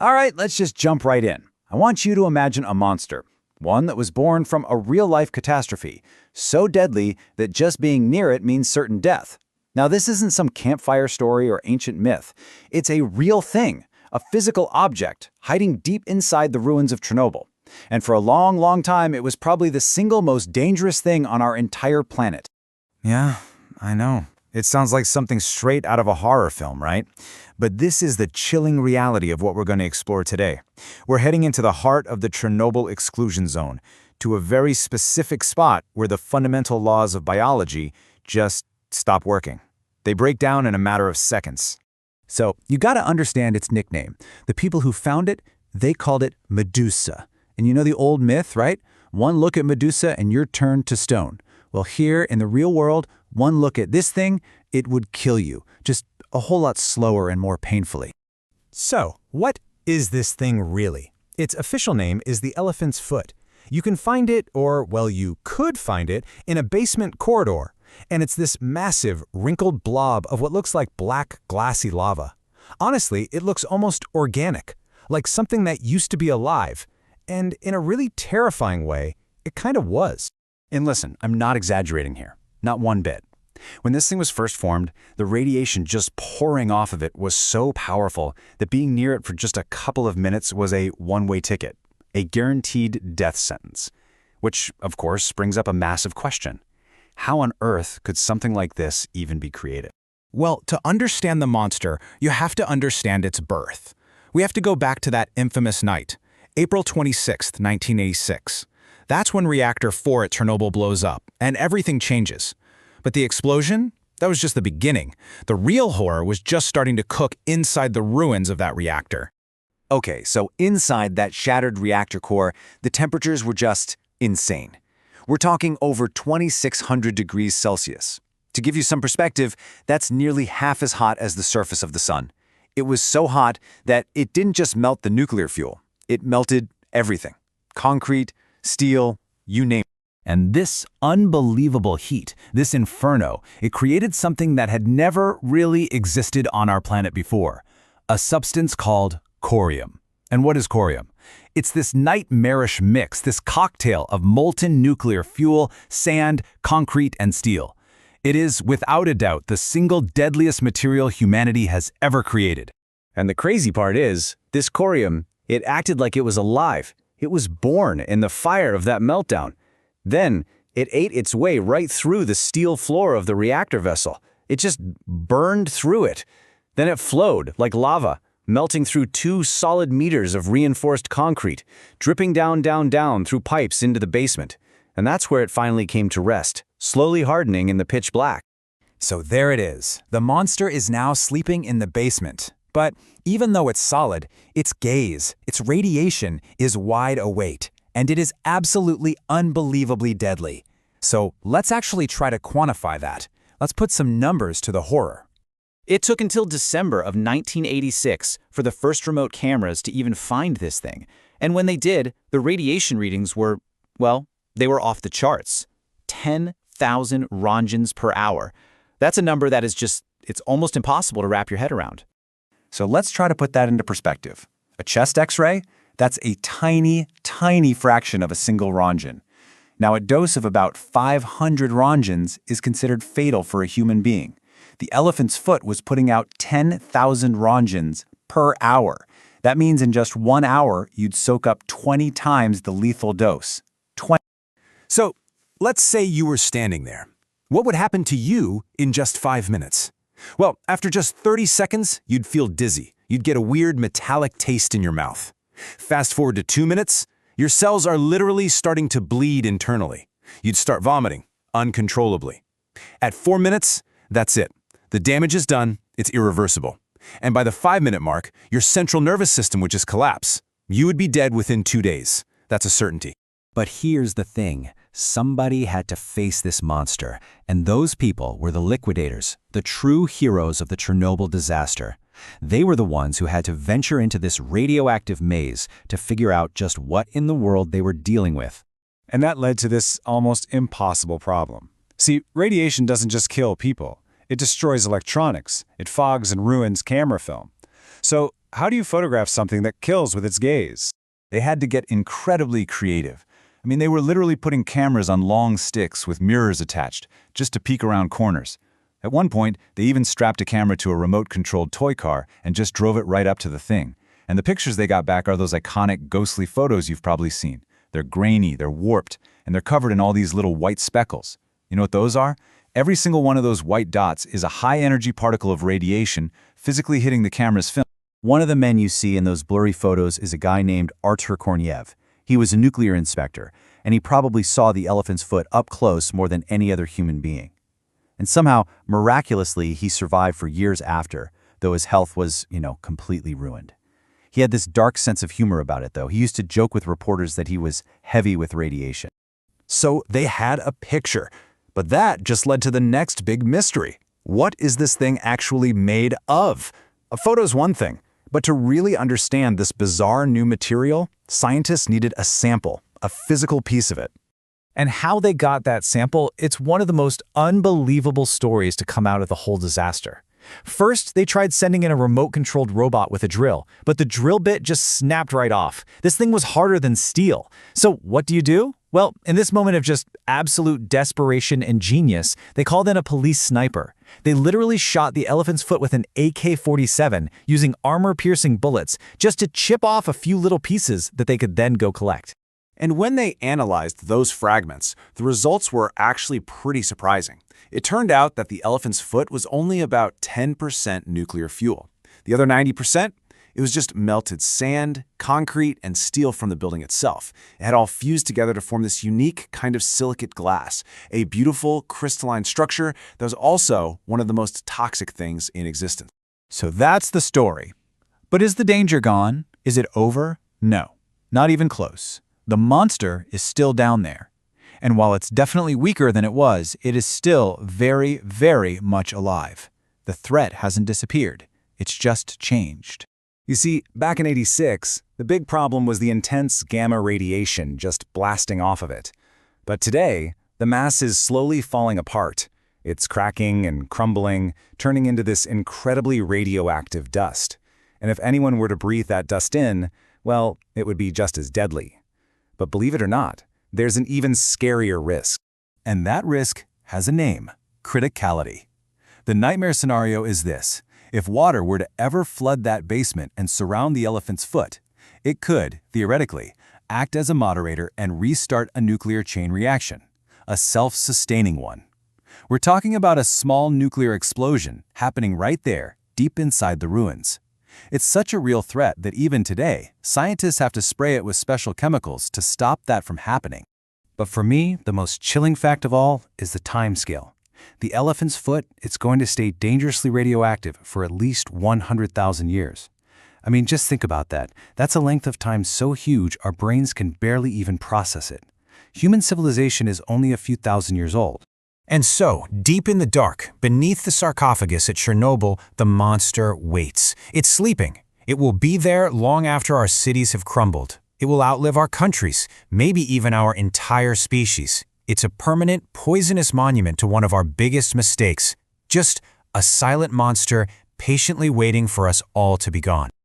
All right, let's just jump right in. I want you to imagine a monster, one that was born from a real-life catastrophe, so deadly that just being near it means certain death. Now, this isn't some campfire story or ancient myth. It's a real thing, a physical object hiding deep inside the ruins of Chernobyl. And for a long, long time, it was probably the single most dangerous thing on our entire planet. Yeah, I know. It sounds like something straight out of a horror film, right? But this is the chilling reality of what we're going to explore today. We're heading into the heart of the Chernobyl exclusion zone, to a very specific spot where the fundamental laws of biology just stop working. They break down in a matter of seconds. So, you gotta understand its nickname. The people who found it, they called it Medusa. And you know the old myth, right? One look at Medusa and you're turned to stone. Well, here in the real world, one look at this thing, it would kill you, just a whole lot slower and more painfully. So, what is this thing really? Its official name is the elephant's foot. You can find it, or, well, you could find it, in a basement corridor. And it's this massive, wrinkled blob of what looks like black, glassy lava. Honestly, it looks almost organic, like something that used to be alive. And in a really terrifying way, it kind of was. And listen, I'm not exaggerating here. Not one bit. When this thing was first formed, the radiation just pouring off of it was so powerful that being near it for just a couple of minutes was a one-way ticket, a guaranteed death sentence. Which, of course, brings up a massive question. How on earth could something like this even be created? Well, to understand the monster, you have to understand its birth. We have to go back to that infamous night, April 26, 1986. That's when Reactor 4 at Chernobyl blows up, and everything changes. But the explosion? That was just the beginning. The real horror was just starting to cook inside the ruins of that reactor. Okay, so inside that shattered reactor core, the temperatures were just insane. We're talking over 2,600 degrees Celsius. To give you some perspective, that's nearly half as hot as the surface of the sun. It was so hot that it didn't just melt the nuclear fuel. It melted everything. Concrete, steel, you name it. And this unbelievable heat, this inferno, it created something that had never really existed on our planet before, a substance called corium. And what is corium? It's this nightmarish mix, this cocktail of molten nuclear fuel, sand, concrete, and steel. It is, without a doubt, the single deadliest material humanity has ever created. And the crazy part is, this corium, it acted like it was alive. It was born in the fire of that meltdown. Then, it ate its way right through the steel floor of the reactor vessel. It just burned through it. Then it flowed like lava, melting through 2 solid meters of reinforced concrete, dripping down through pipes into the basement. And that's where it finally came to rest, slowly hardening in the pitch black. So there it is. The monster is now sleeping in the basement. But even though it's solid, its gaze, its radiation is wide awake. And it is absolutely unbelievably deadly. So let's actually try to quantify that. Let's put some numbers to the horror. It took until December of 1986 for the first remote cameras to even find this thing. And when they did, the radiation readings were, well, they were off the charts. 10,000 rongens per hour. That's a number that is just, it's almost impossible to wrap your head around. So let's try to put that into perspective. A chest X-ray? That's a tiny, tiny fraction of a single rongen. Now, a dose of about 500 rongens is considered fatal for a human being. The elephant's foot was putting out 10,000 rongens per hour. That means in just 1 hour, you'd soak up 20 times the lethal dose. 20. So let's say you were standing there. What would happen to you in just 5 minutes? Well, after just 30 seconds, you'd feel dizzy. You'd get a weird metallic taste in your mouth. Fast forward to 2 minutes, your cells are literally starting to bleed internally. You'd start vomiting uncontrollably. At 4 minutes, that's it. The damage is done, it's irreversible. And by the 5-minute mark, your central nervous system would just collapse. You would be dead within 2 days. That's a certainty. But here's the thing. Somebody had to face this monster, and those people were the liquidators, the true heroes of the Chernobyl disaster. They were the ones who had to venture into this radioactive maze to figure out just what in the world they were dealing with. And that led to this almost impossible problem. See, radiation doesn't just kill people. It destroys electronics. It fogs and ruins camera film. So how do you photograph something that kills with its gaze? They had to get incredibly creative. I mean, they were literally putting cameras on long sticks with mirrors attached, just to peek around corners. At one point, they even strapped a camera to a remote-controlled toy car and just drove it right up to the thing. And the pictures they got back are those iconic, ghostly photos you've probably seen. They're grainy, they're warped, and they're covered in all these little white speckles. You know what those are? Every single one of those white dots is a high-energy particle of radiation physically hitting the camera's film. One of the men you see in those blurry photos is a guy named Artur Korniev. He was a nuclear inspector, and he probably saw the elephant's foot up close more than any other human being. And somehow, miraculously, he survived for years after, though his health was, completely ruined. He had this dark sense of humor about it, though. He used to joke with reporters that he was heavy with radiation. So they had a picture. But that just led to the next big mystery. What is this thing actually made of? A photo's one thing, but to really understand this bizarre new material, scientists needed a sample, a physical piece of it. And how they got that sample, it's one of the most unbelievable stories to come out of the whole disaster. First, they tried sending in a remote-controlled robot with a drill, but the drill bit just snapped right off. This thing was harder than steel. So what do? Well, in this moment of just absolute desperation and genius, they called in a police sniper. They literally shot the elephant's foot with an AK-47 using armor-piercing bullets just to chip off a few little pieces that they could then go collect. And when they analyzed those fragments, the results were actually pretty surprising. It turned out that the elephant's foot was only about 10% nuclear fuel. The other 90%? It was just melted sand, concrete, and steel from the building itself. It had all fused together to form this unique kind of silicate glass, a beautiful crystalline structure that was also one of the most toxic things in existence. So that's the story. But is the danger gone? Is it over? No, not even close. The monster is still down there. And while it's definitely weaker than it was, it is still very, very much alive. The threat hasn't disappeared. It's just changed. You see, back in '86, the big problem was the intense gamma radiation just blasting off of it. But today, the mass is slowly falling apart. It's cracking and crumbling, turning into this incredibly radioactive dust. And if anyone were to breathe that dust in, well, it would be just as deadly. But believe it or not, there's an even scarier risk. And that risk has a name: criticality. The nightmare scenario is this. If water were to ever flood that basement and surround the elephant's foot, it could, theoretically, act as a moderator and restart a nuclear chain reaction, a self-sustaining one. We're talking about a small nuclear explosion happening right there, deep inside the ruins. It's such a real threat that even today, scientists have to spray it with special chemicals to stop that from happening. But for me, the most chilling fact of all is the timescale. The elephant's foot, it's going to stay dangerously radioactive for at least 100,000 years. I mean, just think about that. That's a length of time so huge our brains can barely even process it. Human civilization is only a few thousand years old. And so, deep in the dark, beneath the sarcophagus at Chernobyl, the monster waits. It's sleeping. It will be there long after our cities have crumbled. It will outlive our countries, maybe even our entire species. It's a permanent, poisonous monument to one of our biggest mistakes. Just a silent monster patiently waiting for us all to be gone.